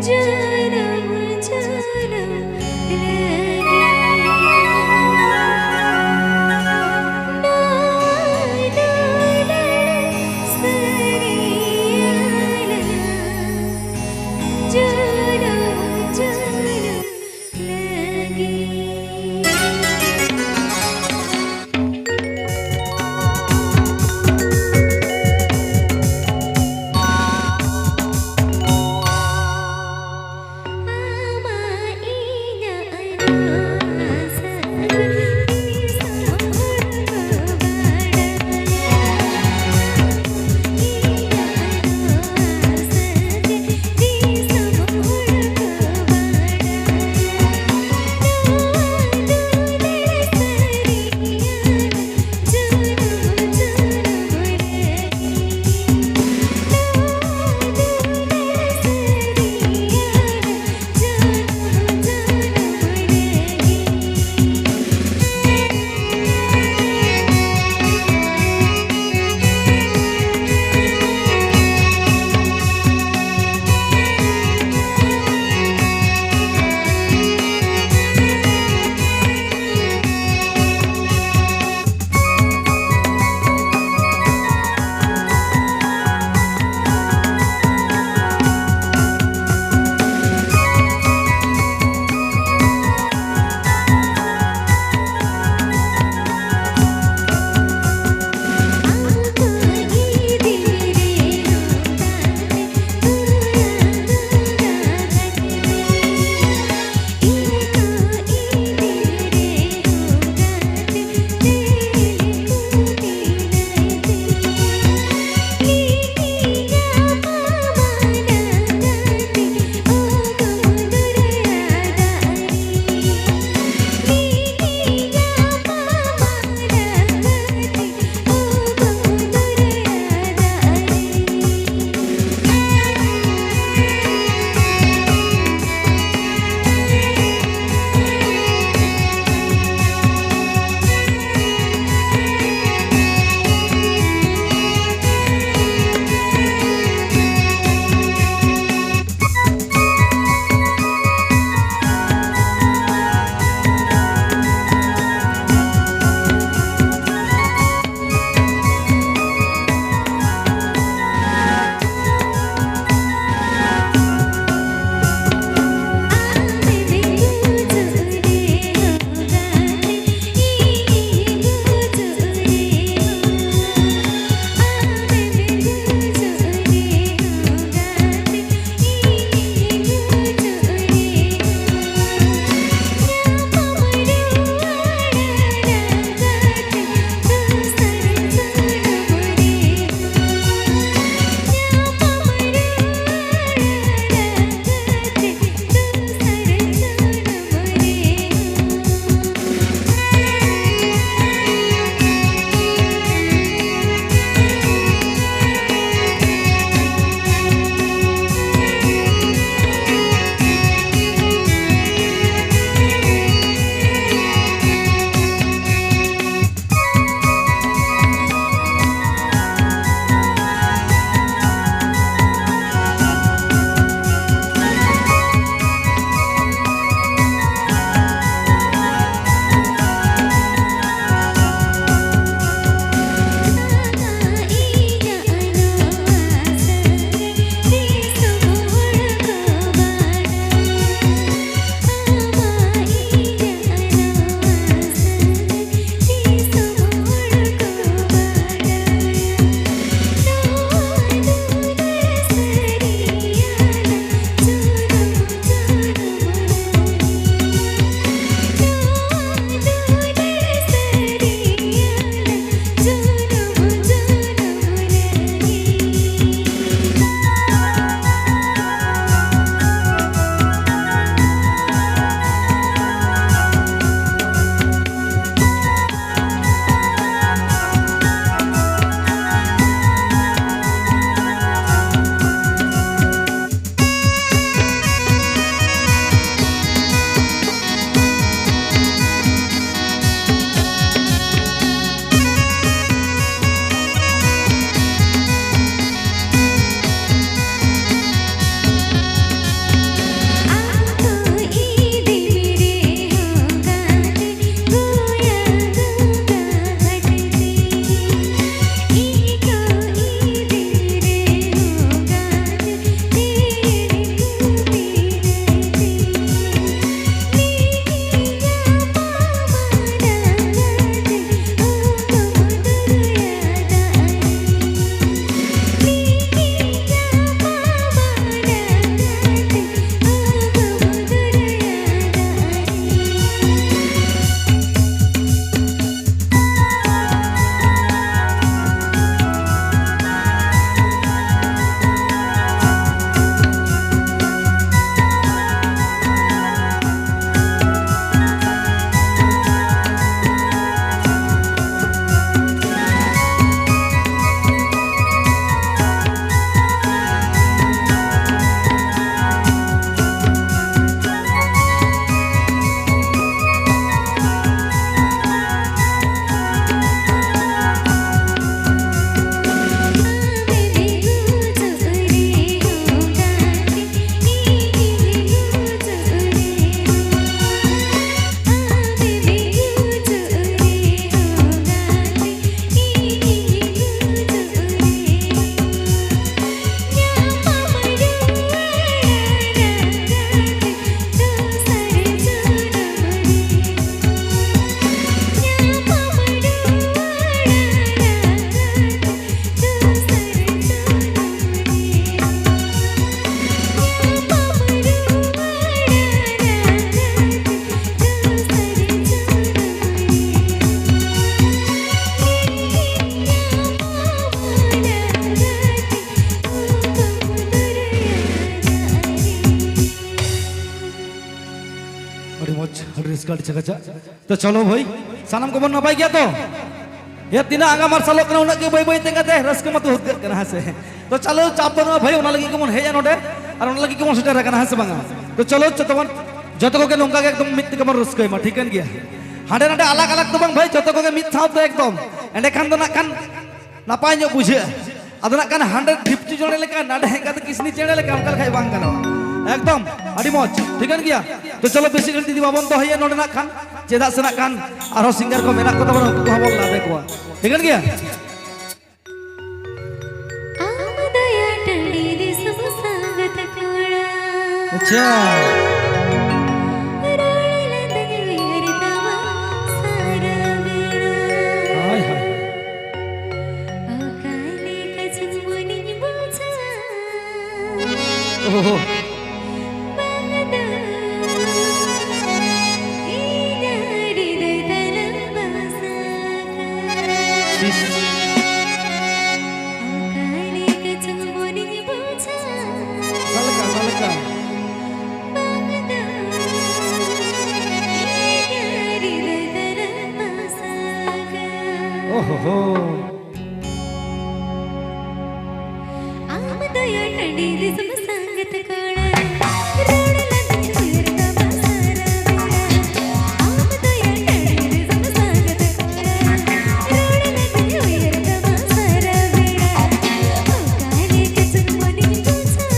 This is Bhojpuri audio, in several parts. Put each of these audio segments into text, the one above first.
जन्म जन्म लगी ना ना ना सरियाला जन्म जन्म लगी मोच रिस्क चका तो चलो भाई सानम को बन नपाई गया तो ये तीना आगा मार्शल कना उना के बई बई तेंगाते रस्क मत होत कना हसे तो चलो चाप बनो भाई उना लगी केमन हेजा नोडे और उना लगी केमन सेटर कना हसे बांगा तो चलो चतवन जतो को के नोंका के एकदम मित के मन रस्क मा ठीकन गया हाडे नाडे अलग अलग तो बांग भाई जतो को के मित साव तो एकदम एंडे खान तो ना खान नापाय जो बुझे अदो ना खान 150 जने लेका नाडे हेंगा तो किसनी चेड़े लेका अंकल खाई बांग कना एकदम अड़ी मौज ठीकन गया तो चलो बेसी गलती दी बाबन तो है नोडे ना खान चेदा से ना खान आरो सिंगर को मेना को तबन को बोल ला देखवा ठीकन गया आमदया टंडी दे सब संगत कोड़ा अच्छा रोळला तगवीर तवा सारा वेळा हाय हाय अकाले कचन मुनी बोचा ओहो ओहो आमदया टंडी दे सब संगत कोड़ा रोळला तगवीर तवा सारा वेळा आमदया टंडी दे सब संगत कोड़ा रोळला तगवीर तवा सारा वेळा अकाले कचन मुनी बोचा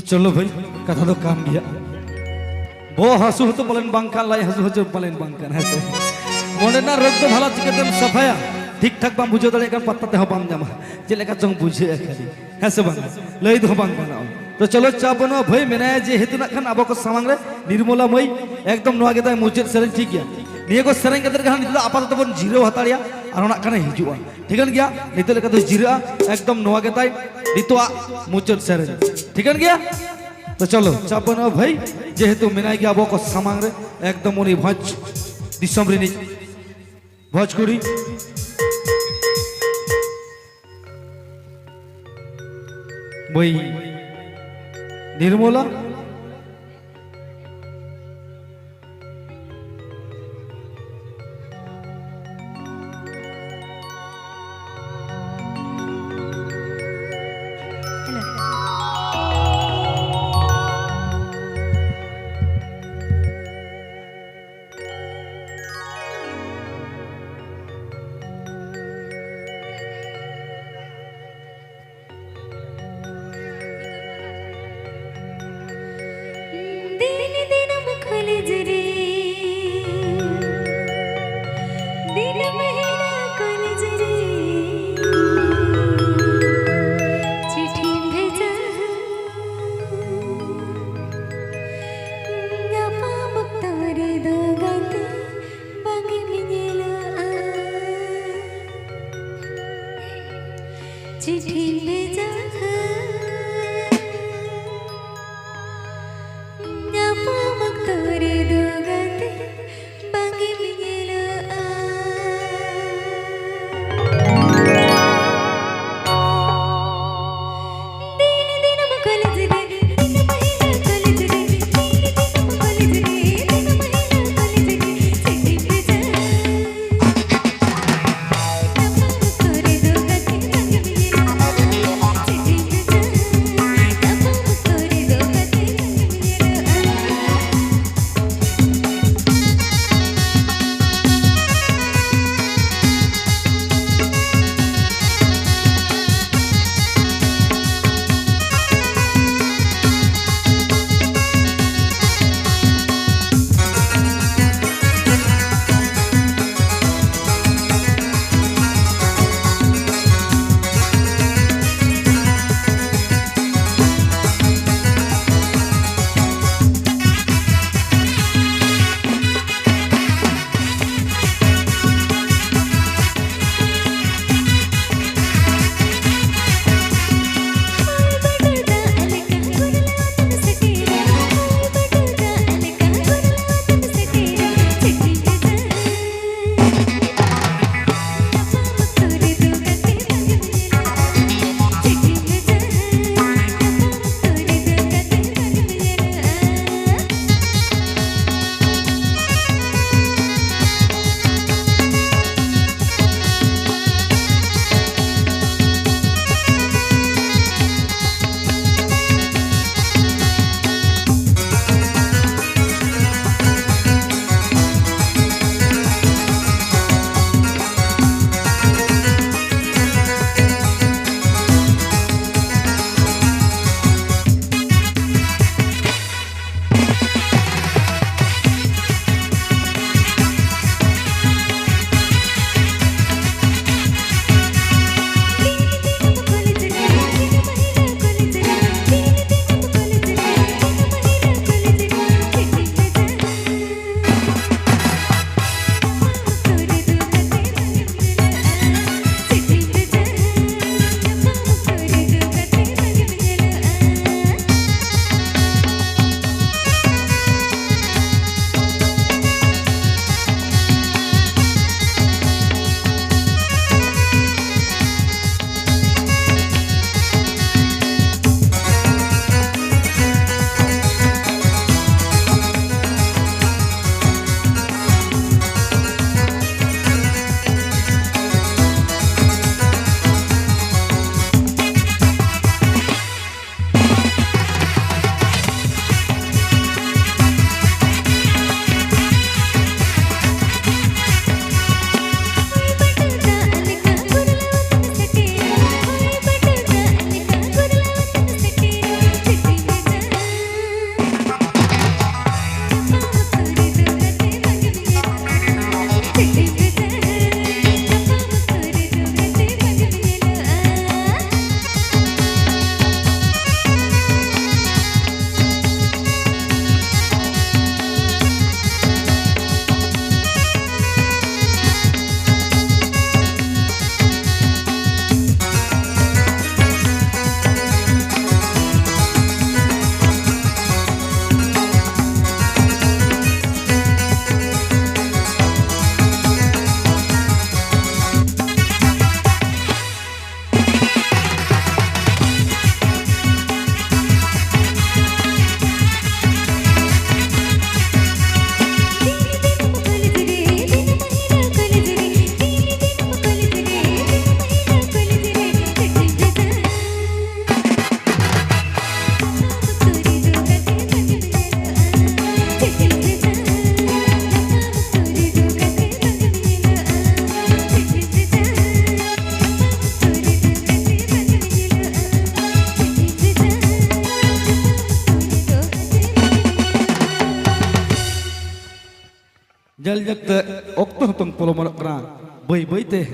चलो भाई कथा तो कान गया बो हासु तो पलन बांकान लाई हासु हो पलन बांकान है से मोडेना रोग तो भला चिकन सफाया ठीक ठाक बाम बुझे दड़े kan पत्ता ते हो बाम जामा जे लेका चंग बुझे खाली है से बांग लई दो बांग बनाओ तो चलो चा बनो भाई मेना जे हेतु ना खान अब को सामांग रे निर्मला मई एकदम नवा गेता मुचेद सेरेन ठीक गया निये को सेरेन केतर खान नितो आपातत बन जीरो हताड़िया और ओना खाने हिजुआ ठीकन गया नितो लेका तो जीरा एकदम नवा गेता नितो मुचेद सेरेन ठीकन गया तो चलो चा बनो भाई जेहेतु मेना गया अब को सामांग रे एकदम उनी भज दिसम रिनी भोजपुरी भाई निर्मला ᱧᱮᱞ ᱧᱮᱞᱛᱮ ᱚᱠᱛᱚ ᱦᱚᱸᱛᱚᱝ ᱯᱚᱞᱚᱢᱚᱜ ᱠᱟᱱᱟ ᱵᱟᱹᱭ ᱵᱟᱹᱭᱛᱮ